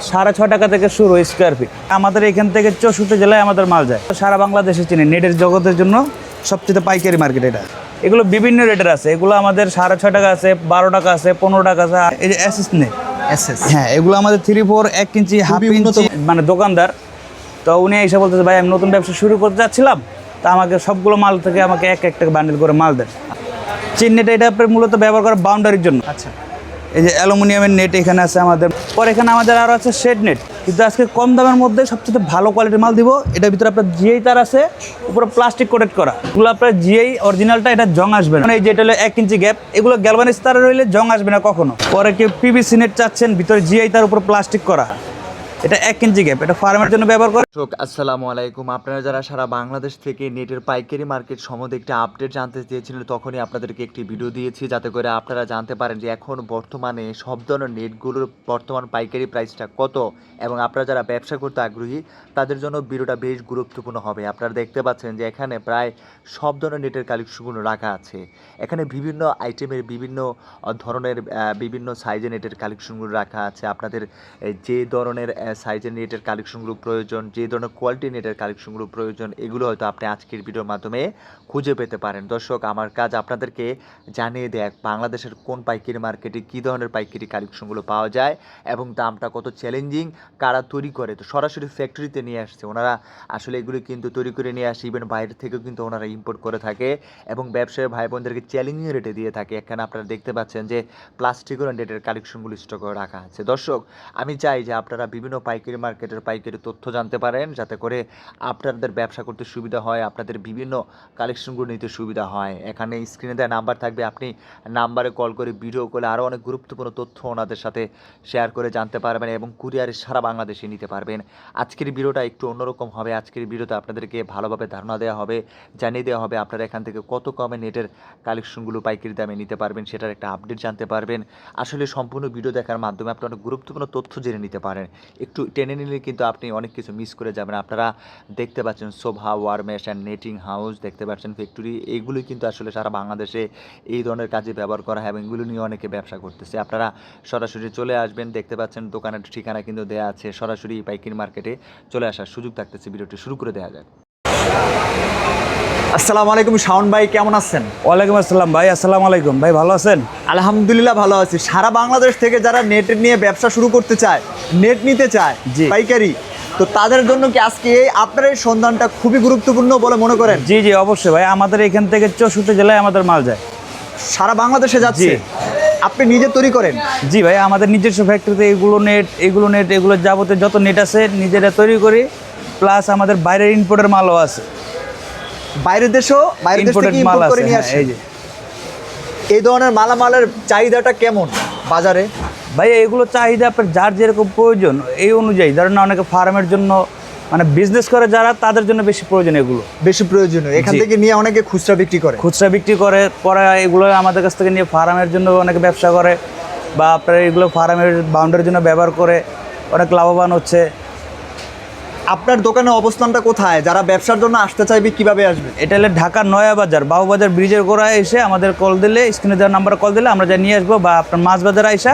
6.5 টাকা থেকে শুরু স্কোয়ার ফিট। আমাদের এখান থেকে 64 জেলায় আমাদের মাল যায়, সারা বাংলাদেশে চিনি। নেটের জগতের জন্য সবচেয়ে পাইকারি মার্কেট এটা। এগুলো বিভিন্ন রেটের আছে, এগুলো আমাদের 6.5 টাকা আছে, 12 টাকা আছে, 15 টাকা আছে। এই যে এসএস নেট, হ্যাঁ, এগুলো আমাদের 3/4 1 ইঞ্চি হাফ ইঞ্চি মানে দোকানদার। তো উনি এসে বলতেছে, ভাই আমি নতুন ব্যবসা শুরু করতে যাচ্ছিলাম, তা আমাকে সবগুলো মাল থেকে আমাকে এক একটা বান্ডেল করে মাল দেন। চিন নেট এটা আপনার মূলত ব্যবহার করে বাউন্ডারির জন্য। আচ্ছা, এই যে অ্যালুমিনিয়ামের নেট এখানে আছে আমাদের। পর এখানে আমাদের আরও আছে শেড নেট, কিন্তু আজকে কম দামের মধ্যে সবচেয়ে ভালো কোয়ালিটির মাল দিব। এটার ভিতরে আপনার জিআই তার আছে, উপরে প্লাস্টিক কোটেড করা। এগুলো আপনার জিআই অরিজিনালটা, এটা জং আসবে না। মানে এই যেটা হলো 1 ইঞ্চি গ্যাপ, এগুলো গ্যালভানিজ তারের রইলে জং আসবে না কখনো। পরে কেউ পিভিসি নেট চাচ্ছেন, ভিতরে জিআই তার উপর প্লাস্টিক করা, এটা 1 ইঞ্চি গ্যাপ, এটা ফার্মের জন্য ব্যবহার করে। আসসালামু আলাইকুম। আপনারা যারা সারা বাংলাদেশ থেকে নেটের পাইকারি মার্কেট সম্বন্ধে একটি আপডেট জানতে চেয়েছিলেন, তখনই আপনাদেরকে একটি ভিডিও দিয়েছি যাতে করে আপনারা জানতে পারেন যে এখন বর্তমানে সব ধরনের নেটগুলোর বর্তমান পাইকারি প্রাইসটা কত, এবং আপনারা যারা ব্যবসা করতে আগ্রহী তাদের জন্য ভিডিওটা বেশ গুরুত্বপূর্ণ হবে। আপনারা দেখতে পাচ্ছেন যে এখানে প্রায় সব ধরনের নেটের কালেকশনগুলো রাখা আছে। এখানে বিভিন্ন আইটেমের বিভিন্ন ধরনের বিভিন্ন সাইজের নেটের কালেকশনগুলো রাখা আছে। আপনাদের যে ধরনের সাইজের নেটের কালেকশনগুলো প্রয়োজন, যে ধরনের কোয়ালিটি নেটের কালেকশনগুলো প্রয়োজন, এগুলো হয়তো আপনি আজকের ভিডিওর মাধ্যমে খুঁজে পেতে পারেন। দর্শক, আমার কাজ আপনাদেরকে জানিয়ে দেয় বাংলাদেশের কোন পাইকারি মার্কেটে কী ধরনের পাইকারি কালেকশনগুলো পাওয়া যায় এবং দামটা কত চ্যালেঞ্জিং, কারা তৈরি করে। তো সরাসরি ফ্যাক্টরিতে নিয়ে আসছে ওনারা, আসলে এগুলি কিন্তু তৈরি করে নিয়ে আসে, ইভেন বাইরে থেকেও কিন্তু ওনারা ইম্পোর্ট করে থাকে এবং ব্যবসায়ী ভাই বোনদেরকে চ্যালেঞ্জিং রেটে দিয়ে থাকে। এখানে আপনারা দেখতে পাচ্ছেন যে প্লাস্টিকের নেটের কালেকশনগুলো স্টক করে রাখা আছে। দর্শক, আমি চাই যে আপনারা বিভিন্ন পাইকারি মার্কেটের পাইকারি তথ্য জানতে পারেন, যাতে করে আপনাদের ব্যবসা করতে সুবিধা হয়, আপনাদের বিভিন্ন কালেকশনগুলো নিতে সুবিধা হয়। এখানে স্ক্রিনে দেওয়া নাম্বার থাকবে, আপনি নাম্বারে কল করে ভিডিও কলে আরও অনেক গুরুত্বপূর্ণ তথ্য ওনাদের সাথে শেয়ার করে জানতে পারবেন এবং কুরিয়ারে সারা বাংলাদেশে নিতে পারবেন। আজকের ভিডিওটা একটু অন্যরকম হবে। আজকের ভিডিওতে আপনাদেরকে ভালোভাবে ধারণা দেওয়া হবে, জানিয়ে দেওয়া হবে আপনারা এখান থেকে কত কমে নেটের কালেকশনগুলো পাইকারি দামে নিতে পারবেন, সেটার একটা আপডেট জানতে পারবেন। আসলে সম্পূর্ণ ভিডিও দেখার মাধ্যমে আপনি অনেক গুরুত্বপূর্ণ তথ্য জেনে নিতে পারেন। একটু টেনে নিলে কিন্তু আপনি অনেক কিছু মিস করে যাবেন। আপনারা দেখতে পাচ্ছেন শোভা ওয়ারমেশ অ্যান্ড নেটিং হাউস, দেখতে পাচ্ছেন ফ্যাক্টরি, এইগুলি কিন্তু আসলে সারা বাংলাদেশে এই ধরনের কাজে ব্যবহার করা হয় এবং এগুলো নিয়ে অনেকে ব্যবসা করতেছে। আপনারা সরাসরি চলে আসবেন, দেখতে পাচ্ছেন দোকানের ঠিকানা কিন্তু দেওয়া আছে। সরাসরি পাইকারি মার্কেটে চলে আসার সুযোগ থাকতেছে। ভিডিওটি শুরু করে দেওয়া যাক। আসসালামু আলাইকুম শাওন ভাই, কেমন আছেন? ওয়ালাইকুম আসসালাম ভাই। আসসালামু আলাইকুম ভাই, ভালো আছেন? আলহামদুলিল্লাহ ভালো আছি। সারা বাংলাদেশ থেকে যারা নেট নিয়ে ব্যবসা শুরু করতে চায়, নেট নিতে চায় জি। পাইকারি, তো তাদের জন্য কি আজকে আপনার এই সন্ধানটা খুবই গুরুত্বপূর্ণ বলে মনে করেন? জি জি, অবশ্যই ভাই। আমাদের এখান থেকে 64 জেলায় আমাদের মাল যায়, সারা বাংলাদেশে যাচ্ছে। আপনি নিজে তৈরি করেন? জি ভাই, আমাদের নিজস্ব ফ্যাক্টরিতে এগুলো যাবতীয় যত নেট আছে নিজেরা তৈরি করি, প্লাস আমাদের বাইরের ইম্পোর্টের মালও আছে। বাইরের দেশ থেকে ইম্পোর্ট করে নিয়ে আসে। এই যে এই ধরনের মালামালের চাহিদাটা কেমন বাজারে? ভাই এগুলো চাহিদা আপনার যার যেরকম প্রয়োজন এই অনুযায়ী। ধরেন অনেকে ফার্মের জন্য মানে বিজনেস করে যারা, তাদের জন্য বেশি প্রয়োজন, এগুলো বেশি প্রয়োজনীয়। এখান থেকে নিয়ে অনেকে খুচরা বিক্রি করে পরে এগুলো আমাদের কাছ থেকে নিয়ে ফার্মের জন্য অনেকে ব্যবসা করে, বা আপনার এগুলো ফার্মের বাউন্ডারির জন্য ব্যবহার করে অনেক লাভবান হচ্ছে। আপনার দোকানের অবস্থানটা কোথায়? যারা ব্যবসার জন্য আসতে চাইবে কিভাবে আসবে? এটা হলো ঢাকার নয়াবাজার, বাবুবাজার ব্রিজের গোড়ায় এসে আমাদের কল দিলে, স্ক্রিনে দেওয়ার নাম্বারে কল দিলে আমরা যা নিয়ে আসবো, বা আপনার মাছবাজার আইসা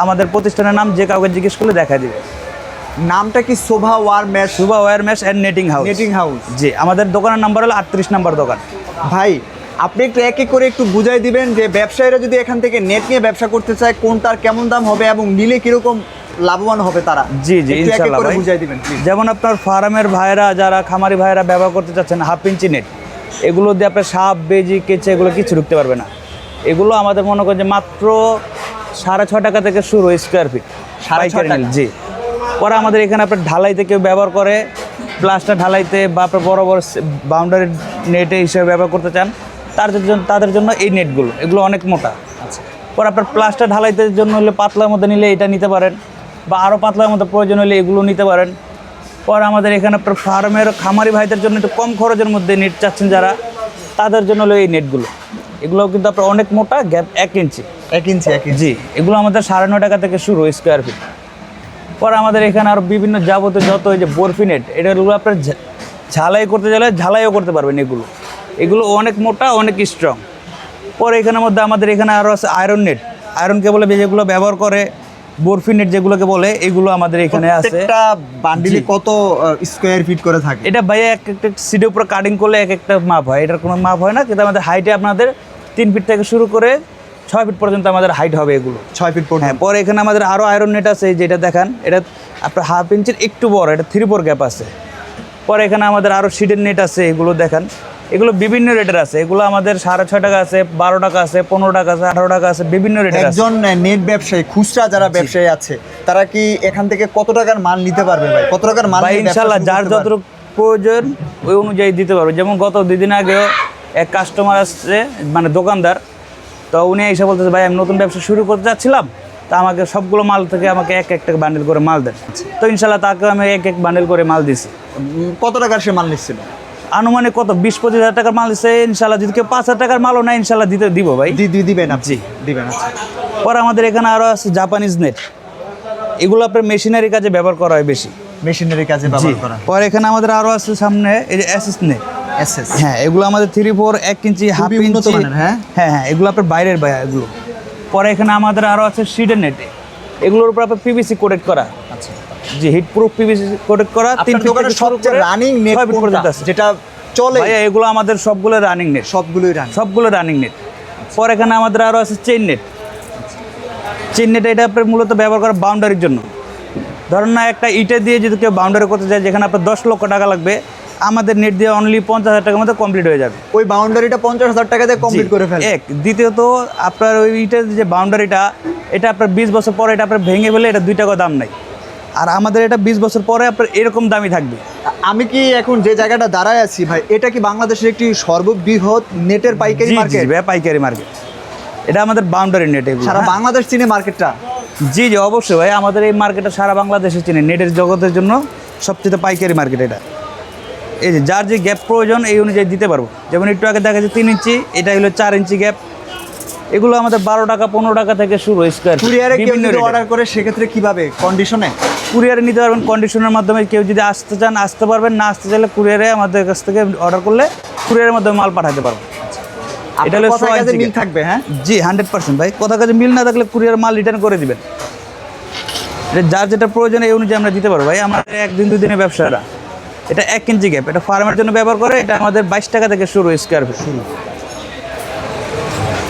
আমাদের প্রতিষ্ঠানের নাম যে কাউকে জিজ্ঞেস করলে দেখা দিবে। নামটা কি? শোভা ওয়ারমেশ অ্যান্ড নেটিং হাউস। জি, আমাদের দোকানের নাম্বার হলো 38 নাম্বার দোকান। ভাই আপনি একটু এক এক করে একটু বুঝাই দিবেন যে ব্যবসায়ীরা যদি এখান থেকে নেট নিয়ে ব্যবসা করতে চায়, কোনটার কেমন দাম হবে এবং নিলে কিরকম লাভবান হবে তারা? জি জি, ইনশাআল্লাহ ভাই। বুঝাই দিবেন প্লিজ। যেমন আপনার ফার্মের ভাইরা, যারা খামারি ভাইরা ব্যবহার করতে চাচ্ছেন হাফ ইঞ্চি নেট, এগুলো দিয়ে আপনার সাপ, বেজি, কেঁচে এগুলো কিছু ঢুকতে পারবে না। এগুলো আমাদের মনে করেন যে মাত্র 6.5 টাকা থেকে শুরু স্কোয়ার ফিট। 6.5 টাকা? জি। পরে আমাদের এখানে আপনার ঢালাইতে কেউ ব্যবহার করে, প্লাস্টার ঢালাইতে বা আপনার বড় বড় বাউন্ডারি নেটে হিসেবে ব্যবহার করতে চান, তাদের জন্য এই নেটগুলো, এগুলো অনেক মোটা। আচ্ছা। পরে আপনার প্লাস্টার ঢালাইতে জন্য হলে পাতলার মধ্যে নিলে এটা নিতে পারেন, বা আরও পাতলার মধ্যে প্রয়োজন হলে এগুলো নিতে পারেন। পরে আমাদের এখানে আপনার ফার্মের খামারি ভাইদের জন্য একটু কম খরচের মধ্যে নেট চাচ্ছেন যারা, তাদের জন্য হলো এই নেটগুলো। এগুলোও কিন্তু আপনার অনেক মোটা, গ্যাপ 1 ইঞ্চি। জি, এগুলো আমাদের 9.5 টাকা থেকে শুরু স্কোয়ার ফিট। পরে আমাদের এখানে আরও বিভিন্ন যাবতীয় যত এই যে বরফি নেট, এটাগুলো আপনার ঝালাই করতে গেলে ঝালাইও করতে পারবেন। এগুলো অনেক মোটা, অনেক স্ট্রং। পরে এখানের মধ্যে আমাদের এখানে আরও আছে আয়রন নেট, আয়রন কেবল যেগুলো ব্যবহার করে বরফি নেট যেগুলোকে বলে, এগুলো আমাদের এখানে আছে। প্রত্যেকটা বান্ডিলে জি। কত স্কোয়ার ফিট করে থাকে? এটা ভাইয়া এক একটা সিডের উপর কাটিং করলে এক একটা মাপ হয়, এটার কোনো মাপ হয় না, কিন্তু আমাদের হাইটে আপনাদের 3 ফিট থেকে শুরু করে 6 ফিট পর্যন্ত আমাদের হাইট হবে এগুলো। 6 ফিট পর্যন্ত। হ্যাঁ, পরে এখানে আমাদের আরও আয়রন নেট আছে, যেটা দেখান, এটা আপনার 1/2 ইঞ্চির একটু বড়, এটা 3/4 গ্যাপ আছে। পরে এখানে আমাদের আরও শিডের নেট আছে, এগুলো দেখান, এগুলো বিভিন্ন রেটের আছে। এগুলো আমাদের 6.5 টাকা আছে, 12 টাকা আছে, 15 টাকা আছে, 18 টাকা আছে, বিভিন্ন রেটের আছে। একজন নেট ব্যবসায়ী, খুচরা যারা ব্যবসায়ী আছে, তারা কি এখান থেকে কত টাকার মাল নিতে পারবে ভাই? কত টাকার মাল ভাই নিয়ে ব্যবসা ইনশাল্লাহ শুরু যার করতে পারবে? যতটুকু প্রয়োজন ওই অনুযায়ী দিতে পারবো। যেমন গত 2 দিন আগেও এক কাস্টমার আসছে, মানে দোকানদার, তো উনি এসে বলতেছে ভাই আমি নতুন ব্যবসা শুরু করতে যাচ্ছিলাম, তা আমাকে সবগুলো মাল থেকে আমাকে এক একটা বান্ডেল করে মাল দেন। তো ইনশাল্লাহ তাকে আমি এক এক বান্ডেল করে মাল দিছি। কত টাকার সে মাল নিচ্ছিল? আনুমানিক কত 20-25 হাজার টাকার মাল দিচ্ছে। ইনশাল্লাহ যদি কেউ 5,000 টাকার মালও না, ইনশাল্লাহ দিব ভাই। দিবেন আপনি? দিবেন, আচ্ছা। পরে আমাদের এখানে আরও আছে জাপানিজ নেট, এগুলো আপনার মেশিনারি কাজে ব্যবহার করা হয় বেশি। মেশিনারি কাজে জি। ব্যবহার করা। পরে এখানে আমাদের আরও আছে সামনে এই যে এসএস নেট। এসএস। হ্যাঁ, এগুলো আমাদের 3/4, 1 ইঞ্চি, হাফ খুবই উন্নত ইঞ্চি। মানের, হ্যাঁ? হ্যাঁ হ্যাঁ, এগুলো আপনার বাইরের এগুলো। পরে এখানে আমাদের আরও আছে শিডের নেট, এগুলোর উপর আপনার পিভিসি কোটেড করা। আচ্ছা। জি, হিট প্রুফ পিভিসি কোটেড করা। 3 আপনার ফিট দোকানে থেকে শুরু সবচেয়ে করে রানিং নেট 6 ফিট পর্যন্ত কোনটা, আছে। যেটা চলে? ভাইয়া এগুলো আমাদের সবগুলো রানিং নেট, সবগুলোই রানিং। সবগুলো রানিং নেট। পরে এখানে আমাদের আরও আছে চেইন নেট। চেইন নেট এটা আপনার মূলত ব্যবহার করা বাউন্ডারির জন্য। ধরেন না, একটা ইটে দিয়ে যদি কেউ বাউন্ডারি করতে চায়, যেখানে আপনার 10 লক্ষ টাকা লাগবে, আমাদের নেট দিয়ে অনলি 50,000 টাকার মধ্যে কমপ্লিট হয়ে যাবে। ওই বাউন্ডারিটা 50,000 টাকা দিয়ে কমপ্লিট করে ফেলে। এক দ্বিতীয়ত আপনার ওই ইটের যে বাউন্ডারিটা, এটা আপনার 20 বছর পরে এটা আপনার ভেঙে ফেলে এটা 2 টাকা দাম নাই। আর আমাদের এটা 20 বছর পরে আপনার এরকম দামই থাকবে। আমি কি এখন যে জায়গাটা দাঁড়ায় আছি ভাই, এটা কি বাংলাদেশের একটি সর্ববৃহৎ নেটের পাইকারি জি জি মার্কেট? ভাই, পাইকারি মার্কেট। এটা আমাদের বাউন্ডারি নেট এগুলো। সারা হ্যাঁ। বাংলাদেশ চিনে মার্কেটটা? জি জি, অবশ্যই ভাই, আমাদের এই মার্কেটটা সারা বাংলাদেশে চিনে। নেটের জগতের জন্য সবচেয়ে পাইকারি মার্কেট এটা। এই যে যার যে গ্যাপ প্রয়োজন এই অনুযায়ী দিতে পারবো। যেমন একটু আগে দেখা যাচ্ছে 3 ইঞ্চি, এটা হলো 4 ইঞ্চি গ্যাপ। এগুলো আমাদের 12 টাকা 15 টাকা থেকে শুরু স্কোয়ার। কুরিয়ারে কেউ যদি অর্ডার করে সেক্ষেত্রে কিভাবে কন্ডিশনে? কুরিয়ারে নিতে পারবেন, কন্ডিশনের মাধ্যমে। কেউ যদি আসতে চান আসতে পারবেন, না আসতে চাইলে কুরিয়ারে আমাদের কাছ থেকে অর্ডার করলে কুরিয়ারের মাধ্যমে মাল পাঠাতে পারবো। এটা হলো কথার 6 কাজে ইঞ্চি মিল gap। থাকবে, হ্যাঁ? জি 100% ভাই, কথা কাজে মিল না থাকলে কুরিয়ার মাল রিটার্ন করে দিবেন। এটা যার যেটা প্রয়োজন এই অনুযায়ী আমরা দিতে পারবো ভাই। আমাদের 1 দিন 2 দিনের ব্যবসাটা। এটা 1 ইঞ্চি গ্যাপ, এটা ফার্মের জন্য ব্যবহার করে। এটা আমাদের 22 টাকা থেকে শুরু স্কোয়ার ফিট।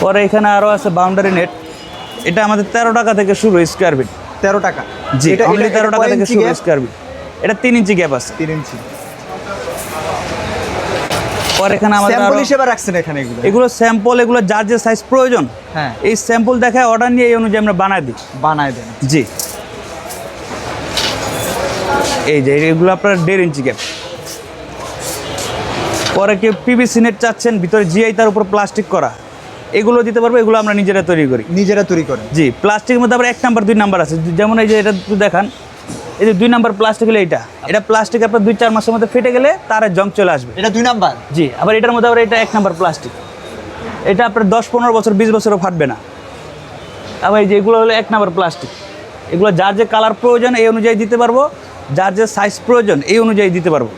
পরে এখানে আরও আছে বাউন্ডারি নেট, এটা আমাদের 13 টাকা থেকে শুরু স্কোয়ার ফিট। 13 টাকা? জি, অনলি 13 টাকা থেকে শুরু স্কোয়ার ফিট। এটা 3 ইঞ্চি গ্যাপ আছে। 3 ইঞ্চি। পরে এখানে আমাদের স্যাম্পল আরো- হিসেবে রাখছেন এখানে এগুলো? এগুলো স্যাম্পল, এগুলো যার যে সাইজ প্রয়োজন, হ্যাঁ। এই স্যাম্পল দেখায় অর্ডার নিয়ে এই অনুযায়ী আমরা বানাই দিই। বানায় দেন। জি, এই যে এগুলো আপনার 1.5 ইঞ্চি গ্যাপ। পরে কেউ পিভিসি নেট চাচ্ছেন, ভিতরে জিআই তার উপর প্লাস্টিক করা, এগুলো দিতে পারবো। এগুলো আমরা নিজেরা তৈরি করি। নিজেরা তৈরি করেন? জি, প্লাস্টিকের মধ্যে আবার 1 নাম্বার 2 নাম্বার আছে। যেমন এই যে এটা একটু দেখান, এই যে 2 নাম্বার প্লাস্টিক হলো এটা প্লাস্টিক আপনার 2-4 মাসের মধ্যে ফেটে গেলে তার জং চলে আসবে। এটা 2 নাম্বার? জি, আবার এটার মধ্যে আবার এটা 1 নাম্বার প্লাস্টিক, এটা আপনার 10-15 বছর 20 বছরও ফাটবে না। আবার এই যে এগুলো হলো 1 নাম্বার প্লাস্টিক। এগুলো যার যে কালার প্রয়োজন এই অনুযায়ী দিতে পারবো, যার যে সাইজ প্রয়োজন এই অনুযায়ী দিতে পারবো।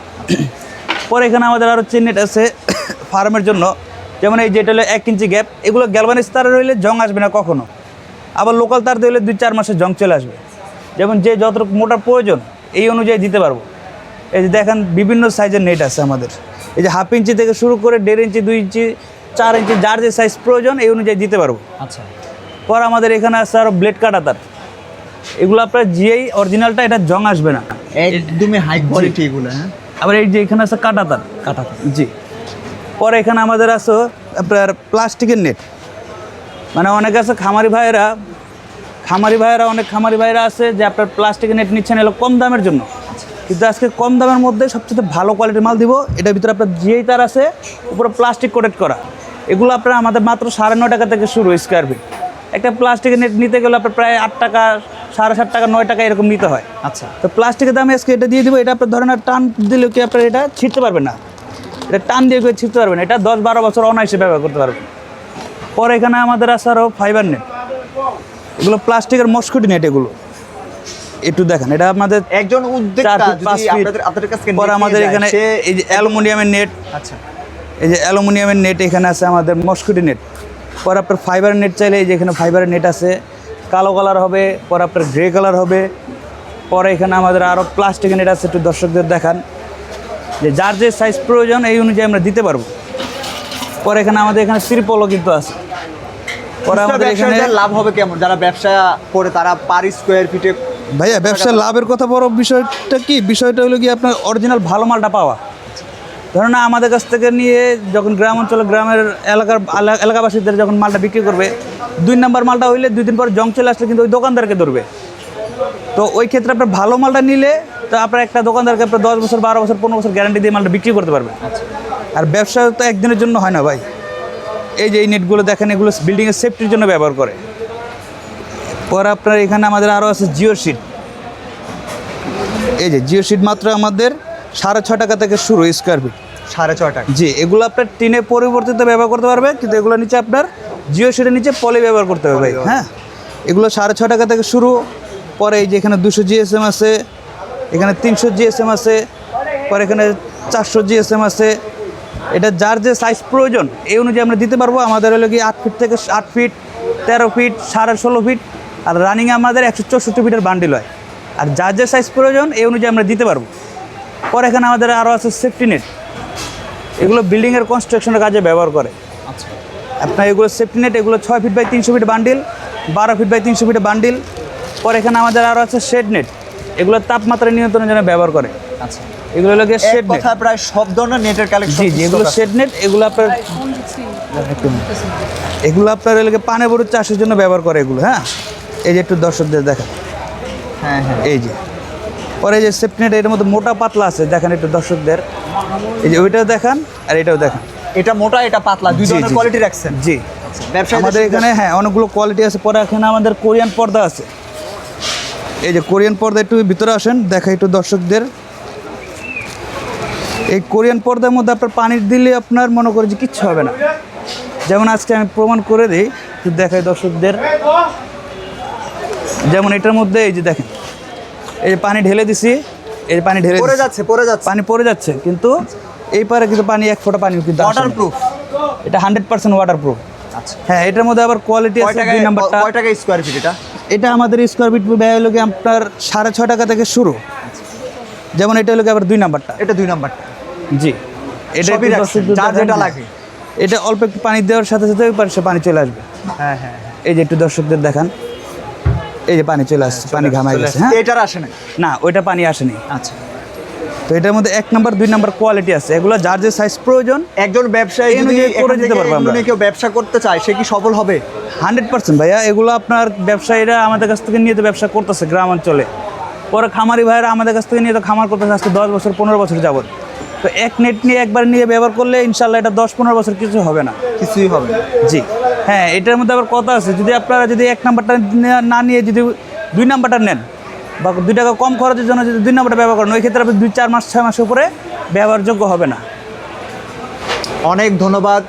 পরে এখানে আমাদের আরও চেন নেট আছে ফার্মের জন্য। যেমন এই যেটা হলো 1 ইঞ্চি গ্যাপ, এগুলো গ্যালভানিজ তারের হইলে জং আসবে না কখনো। আবার লোকাল তার দিলে 2-4 মাসে জং চলে আসবে। যেমন যে যতটুকু মোটা প্রয়োজন এই অনুযায়ী দিতে পারবো। এই যে দেখেন বিভিন্ন সাইজের নেট আছে আমাদের। এই যে 1/2 ইঞ্চি থেকে শুরু করে 1.5 ইঞ্চি, 2 ইঞ্চি, 4 ইঞ্চি, যার যে সাইজ প্রয়োজন এই অনুযায়ী দিতে পারবো। আচ্ছা। পর আমাদের এখানে আছে আরও ব্লেড কাটা তার, এগুলো আপনার জিআই অরিজিনালটা, এটা জং আসবে না, একদমই হাই কোয়ালিটি এগুলো, হ্যাঁ? আবার এই যে এখানে আছে কাটা তার। কাটা। জি। পরে এখানে আমাদের আছে আপনার প্লাস্টিকের নেট, মানে অনেক আছে খামারি ভাইয়েরা, অনেক খামারি ভাইয়েরা আছে যে আপনার প্লাস্টিকের নেট নিচ্ছেন এলো কম দামের জন্য। কিন্তু আজকে কম দামের মধ্যে সবচেয়ে ভালো কোয়ালিটির মাল দিব। এটার ভিতরে আপনার জিআই তার আছে, উপরে প্লাস্টিক কোটেড করা। এগুলো আপনার আমাদের মাত্র 9.5 টাকা থেকে শুরু স্কোয়ার ফিট। একটা প্লাস্টিকের নেট নিতে গেলে আপনার প্রায় 8 টাকা, 7.5 টাকা, 9 টাকা এরকম নিতে হয়। আচ্ছা। তো প্লাস্টিকের দামে আজকে এটা দিয়ে দিব। এটা আপনার ধরেন আর টান দিলে কি আপনার এটা ছিঁড়তে পারবেন না, এটা টান দিয়ে কেউ ছিঁড়তে পারবেন, এটা 10-12 বছর অনায়াসে ব্যবহার করতে পারবেন। পরে এখানে আমাদের আছে আরও ফাইবার নেট, এগুলো প্লাস্টিকের মস্কুটি নেট। এগুলো একটু দেখেন, এটা আমাদের একজন 4 উদ্যোক্তা ফিট, 5 যদি ফিট। আপনাদের কাছে পরে আমাদের এখানে এই যে অ্যালুমিনিয়ামের নেট, আচ্ছা, এই যে অ্যালুমিনিয়ামের নেট এখানে আছে আমাদের মস্কুটি নেট। পরে আপনার ফাইবার নেট চাইলে এই যে এখানে ফাইবারের নেট আছে। কালো কালার হবে, পরে আপনার গ্রে কালার হবে, পরে এখানে আমাদের আরও প্লাস্টিক নেট আছে, একটু দর্শকদের দেখান যে যার যে সাইজ প্রয়োজন এই অনুযায়ী আমরা দিতে পারবো। পরে এখানে আমাদের এখানে ত্রিপলও কিন্তু আছে। পরে আমাদের এখানে ব্যবসায়ীদের লাভ হবে কেমন? যারা ব্যবসা করে তারা পার স্কোয়ার ফিটে ভাইয়া ব্যবসার লাভের কথা বড় বিষয়টা কি, বিষয়টা হলো কি আপনার অরিজিনাল ভালো মালটা পাওয়া। ধরুন না, আমাদের কাছ থেকে নিয়ে যখন গ্রাম অঞ্চলে গ্রামের এলাকাবাসীদের যখন মালটা বিক্রি করবে, 2 নম্বর মালটা হইলে 2 দিন পর জং চলে আসলে কিন্তু ওই দোকানদারকে ধরবে। তো ওই ক্ষেত্রে আপনার ভালো মালটা নিলে তো আপনার একটা দোকানদারকে আপনার 10 বছর 12 বছর 15 বছর গ্যারান্টি দিয়ে মালটা বিক্রি করতে পারবেন। আর ব্যবসা তো একদিনের জন্য হয় না ভাই। এই যে এই নেটগুলো দেখেন, এগুলো বিল্ডিংয়ের সেফটির জন্য ব্যবহার করে। পরে আপনার এখানে আমাদের আরও আছে জিও শিট। এই যে জিও শিট মাত্র আমাদের 6.5 টাকা থেকে শুরু স্কোয়ার ফিট। 6.5 টাকা। জি, এগুলো আপনার টিনে পরিবর্তিত ব্যবহার করতে পারবে, কিন্তু এগুলো নিচে আপনার জিও শিটের নিচে পলি ব্যবহার করতে হবে ভাই। হ্যাঁ, এগুলো 6.5 টাকা থেকে শুরু। পরে এই যে এখানে 200 জিএসএম আছে, এখানে 300 জিএসএম আছে, পরে এখানে 400 জিএসএম আছে। এটা যার যে সাইজ প্রয়োজন এই অনুযায়ী আমরা দিতে পারবো। আমাদের হলো কি 8 ফিট থেকে 8 ফিট, 13 ফিট, 16.5 ফিট, আর রানিংয়ে আমাদের 164 ফিটের বান্ডিল হয়। আর যার যে সাইজ প্রয়োজন এই অনুযায়ী আমরা দিতে পারবো। পরে এখানে আমাদের আরও আছে সেফটি নেট। এগুলো বিল্ডিংয়ের কনস্ট্রাকশনের কাজে ব্যবহার করে। আচ্ছা, আপনার এগুলো সেফটি নেট, এগুলো 6 feet by 300 feet bundle, 12 feet by 300 ফিটের বান্ডিল। পরে এখানে আমাদের আরও আছে শেড নেট, এগুলো তাপমাত্রা নিয়ন্ত্রণের জন্য ব্যবহার করে। আচ্ছা। এগুলো হলো গিয়ে এক শেড নেট। কথায় প্রায় সব ধরনের নেটের কালেকশন। জি জি, এগুলো শেড নেট। এগুলো আপনার এগুলো আপনার এলাকায় পানে বড় চাষের জন্য ব্যবহার করে এগুলো। হ্যাঁ, এই যে একটু দর্শকদের দেখেন। হ্যাঁ হ্যাঁ। এই যে পরে এই যে সেফটি নেট, এর মধ্যে মোটা পাতলা আছে, দেখেন একটু দর্শকদের। এই যে ওইটাও দেখান আর এটাও দেখান। এটা মোটা, এটা পাতলা, দুই জি, ধরনের জি, কোয়ালিটি রাখছেন। জি, ব্যবসায়ীদের আমাদের এখানে হ্যাঁ অনেকগুলো কোয়ালিটি আছে। পরে এখানে আমাদের কোরিয়ান পর্দা আছে। এই যে কোরিয়ান পর্দা, একটু ভিতরে আসেন, দেখা একটু দর্শকদের। এই কোরিয়ান পর্দার মধ্যে আপনার পানি দিলে আপনার মনে করে যে কিচ্ছু হবে না। যেমন আজকে আমি প্রমাণ করে দিই, একটু দেখাই দর্শকদের। যেমন এটার মধ্যে এই যে দেখেন, এই যে পানি ঢেলে দিছি, এই যে পানি ঢেলে পড়ে দিছি। যাচ্ছে, পড়ে যাচ্ছে। পানি পড়ে যাচ্ছে, কিন্তু এই পারে কিন্তু পানি এক ফোঁটা পানি কিন্তু আসে না। ওয়াটারপ্রুফ। এটা 100% ওয়াটারপ্রুফ। আচ্ছা। হ্যাঁ, এটার মধ্যে আবার কোয়ালিটি আছে। 2 নাম্বারটা, কয় টাকা স্কোয়ার ফিট এটা? এটা আমাদের স্কোয়ার ফিট ব্যয় হলো কি আপনার 6.5 টাকা থেকে শুরু। যেমন এটা হলো কি আবার 2 নাম্বারটা। এটা 2 নাম্বারটা। জি, এটা সবই একটু রাখছেন, দর্শকদের যার দেখান। যেটা লাগে। এটা অল্প একটু পানি দেওয়ার সাথে সাথে ওই পারে সে পানি চলে আসবে। হ্যাঁ হ্যাঁ। এই যে একটু দর্শকদের দেখান, এই যে পানি চলে আসছে, পানি ঘামাই গেছে। হ্যাঁ, এটার আসে না। না ওইটা পানি আসেনি। আচ্ছা। তো এটার মধ্যে 1 নাম্বার 2 নাম্বার কোয়ালিটি আছে। এগুলো যার যে সাইজ প্রয়োজন একজন ব্যবসায়ী এই যদি অনুযায়ী করে এখান দিতে থেকে পারবো এগুলো আমরা। নিয়ে কেউ ব্যবসা করতে চায়, সে কি সফল হবে? 100% ভাইয়া। এগুলো আপনার ব্যবসায়ীরা আমাদের কাছ থেকে নিয়ে তো ব্যবসা করতেছে গ্রাম অঞ্চলে। পরে খামারি ভাইরা আমাদের কাছ থেকে নিয়ে তো খামার করতেছে আজকে 10 বছর 15 বছর যাবত। তো এক নেট নিয়ে একবার নিয়ে ব্যবহার করলে ইনশাল্লাহ এটা 10-15 বছর কিছু হবে না। কিছুই হবে না। জি হ্যাঁ, এটার মধ্যে আবার কথা আছে, যদি আপনারা যদি 1 নাম্বারটা না নিয়ে যদি 2 নাম্বারটা নেন বা 2 টাকা কম খরচের জন্য যদি 2 নাম্বারটা ব্যবহার করেন, ওই ক্ষেত্রে আপনি 2-4 মাস 6 মাসের উপরে ব্যবহারযোগ্য হবে না। অনেক ধন্যবাদ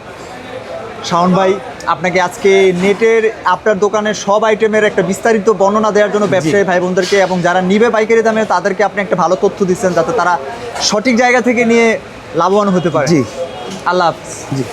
শাওন ভাই, আপনাকে আজকে নেটের আপনার দোকানের সব আইটেমের একটা বিস্তারিত বর্ণনা দেওয়ার জন্য ব্যবসায়ী ভাই বোনদেরকে এবং যারা নিবে পাইকারি দামে তাদেরকে আপনি একটা ভালো তথ্য দিচ্ছেন, যাতে তারা সঠিক জায়গা থেকে নিয়ে লাভবান হতে পারে। জি। আল্লাহ হাফিজ। জি।